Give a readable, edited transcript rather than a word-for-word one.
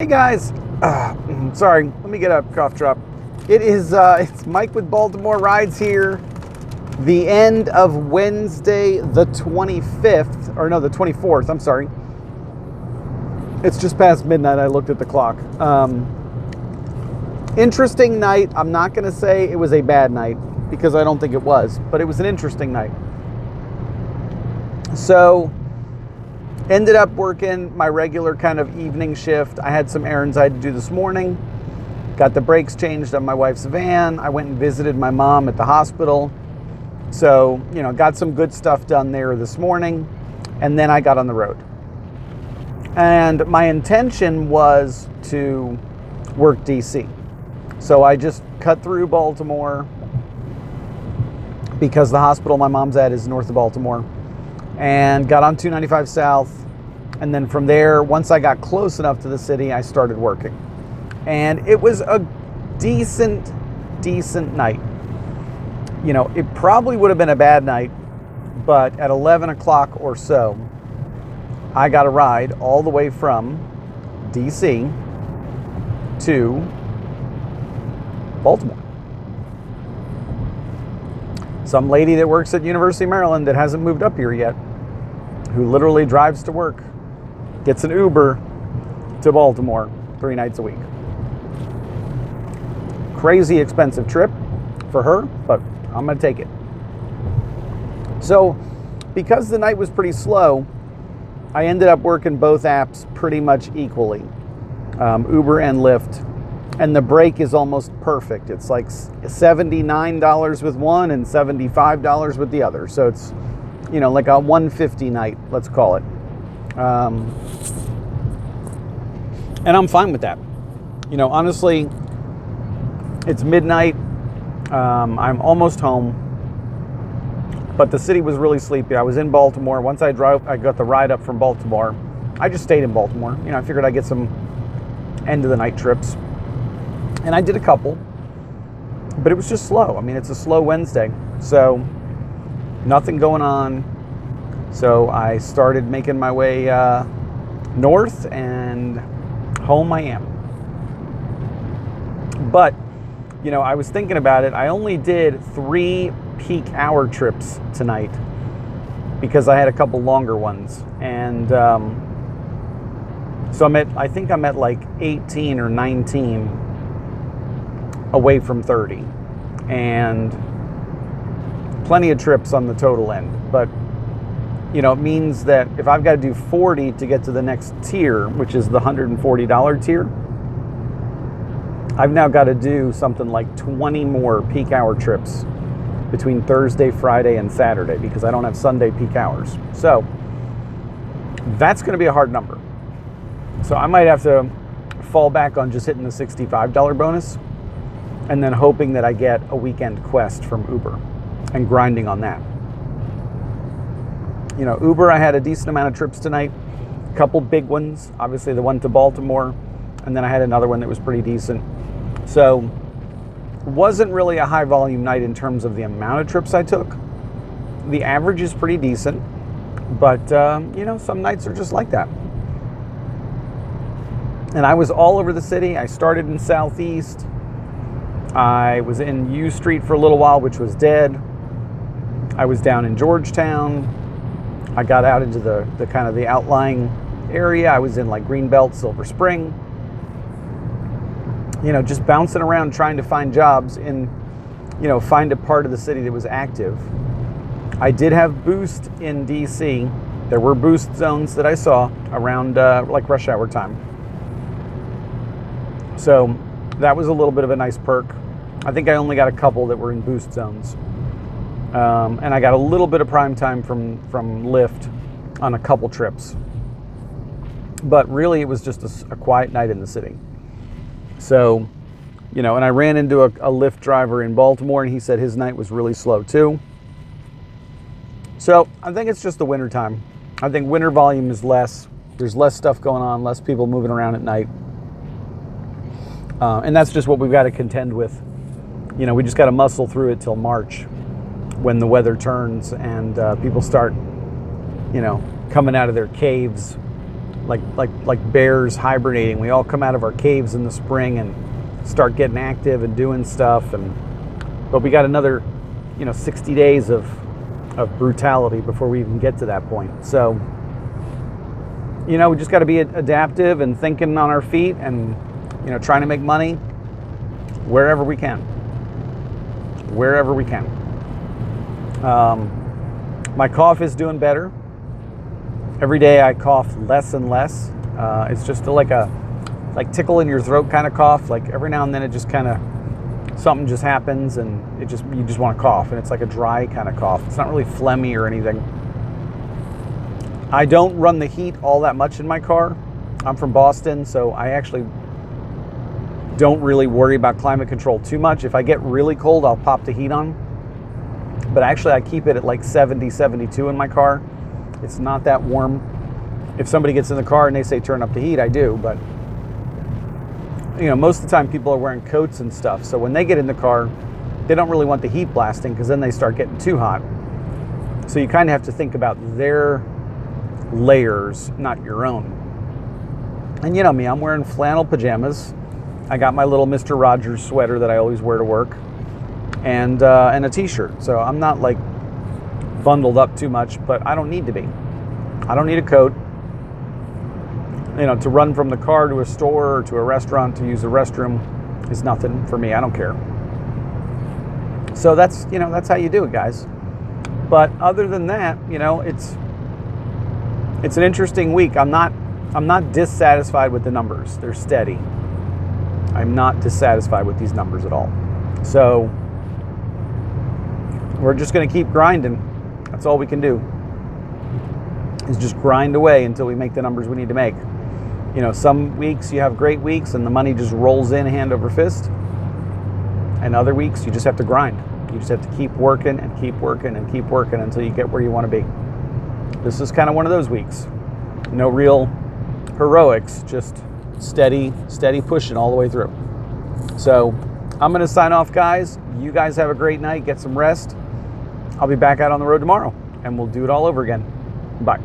Hey guys, sorry, let me get a cough drop. It's Mike with Baltimore Rides here. The end of Wednesday, the 25th, or no, the 24th, I'm sorry. It's just past midnight, I looked at the clock. Interesting night. I'm not going to say it was a bad night, because I don't think it was, but it was an interesting night. So, ended up working my regular kind of evening shift. I had some errands I had to do this morning. Got the brakes changed on my wife's van. I went and visited my mom at the hospital. So, got some good stuff done there this morning. And then I got on the road. And my intention was to work DC. So I just cut through Baltimore because the hospital my mom's at is north of Baltimore. And got on 295 South. And then from there, once I got close enough to the city, I started working. And it was a decent night. It probably would have been a bad night, but at 11 o'clock or so, I got a ride all the way from DC to Baltimore. Some lady that works at University of Maryland that hasn't moved up here yet, who literally drives to work, gets an Uber to Baltimore 3 nights a week. Crazy expensive trip for her, but I'm going to take it. So, because the night was pretty slow, I ended up working both apps pretty much equally, Uber and Lyft. And the break is almost perfect. It's like $79 with one and $75 with the other. So it's, like a $150 night, let's call it. And I'm fine with that. Honestly, it's midnight. I'm almost home. But the city was really sleepy. I was in Baltimore. Once I got the ride up from Baltimore. I just stayed in Baltimore. I figured I'd get some end of the night trips. And I did a couple, but it was just slow. It's a slow Wednesday, so nothing going on. So I started making my way north, and home I am. But, I was thinking about it. I only did 3 peak hour trips tonight because I had a couple longer ones. And so I think I'm at like 18 or 19 away from 30, and plenty of trips on the total end. But it means that if I've got to do 40 to get to the next tier, which is the $140 tier, I've now got to do something like 20 more peak hour trips between Thursday, Friday, and Saturday, because I don't have Sunday peak hours. So that's going to be a hard number. So I might have to fall back on just hitting the $65 bonus, and then hoping that I get a weekend quest from Uber and grinding on that. Uber, I had a decent amount of trips tonight, a couple big ones, obviously the one to Baltimore, and then I had another one that was pretty decent. So, wasn't really a high volume night in terms of the amount of trips I took. The average is pretty decent, but some nights are just like that. And I was all over the city. I started in Southeast. I was in U Street for a little while, which was dead. I was down in Georgetown. I got out into the kind of the outlying area. I was in like Greenbelt, Silver Spring. Just bouncing around trying to find jobs in, find a part of the city that was active. I did have Boost in DC. There were Boost zones that I saw around like rush hour time. So that was a little bit of a nice perk. I think I only got a couple that were in Boost zones. And I got a little bit of prime time from Lyft on a couple trips. But really, it was just a quiet night in the city. So, and I ran into a Lyft driver in Baltimore, and he said his night was really slow too. So I think it's just the winter time. I think winter volume is less. There's less stuff going on, less people moving around at night. And that's just what we've got to contend with. We just got to muscle through it till March, when the weather turns and people start, coming out of their caves like bears hibernating. We all come out of our caves in the spring and start getting active and doing stuff. But we got another, 60 days of brutality before we even get to that point. So, we just got to be adaptive and thinking on our feet and, trying to make money wherever we can. Wherever we can. My cough is doing better. Every day I cough less and less. It's just like tickle in your throat kind of cough. Like every now and then it just kind of, something just happens and you just want to cough, and it's like a dry kind of cough. It's not really phlegmy or anything. I don't run the heat all that much in my car. I'm from Boston, so I actually don't really worry about climate control too much. If I get really cold, I'll pop the heat on. But actually I keep it at like 70, 72 in my car. It's not that warm. If somebody gets in the car and they say turn up the heat, I do. But most of the time people are wearing coats and stuff. So when they get in the car, they don't really want the heat blasting because then they start getting too hot. So you kind of have to think about their layers, not your own. And you know me, I'm wearing flannel pajamas. I got my little Mr. Rogers sweater that I always wear to work, and a t-shirt. So I'm not like bundled up too much, but I don't need to be. I don't need a coat. To run from the car to a store or to a restaurant to use a restroom is nothing for me. I don't care. So that's how you do it, guys. But other than that, it's an interesting week. I'm not dissatisfied with the numbers. They're steady. I'm not dissatisfied with these numbers at all. So we're just going to keep grinding. That's all we can do, is just grind away until we make the numbers we need to make. Some weeks you have great weeks and the money just rolls in hand over fist. And other weeks you just have to grind. You just have to keep working and keep working and keep working until you get where you want to be. This is kind of one of those weeks. No real heroics, just steady pushing all the way through. So I'm going to sign off, guys. You guys have a great night. Get some rest. I'll be back out on the road tomorrow and we'll do it all over again. Bye.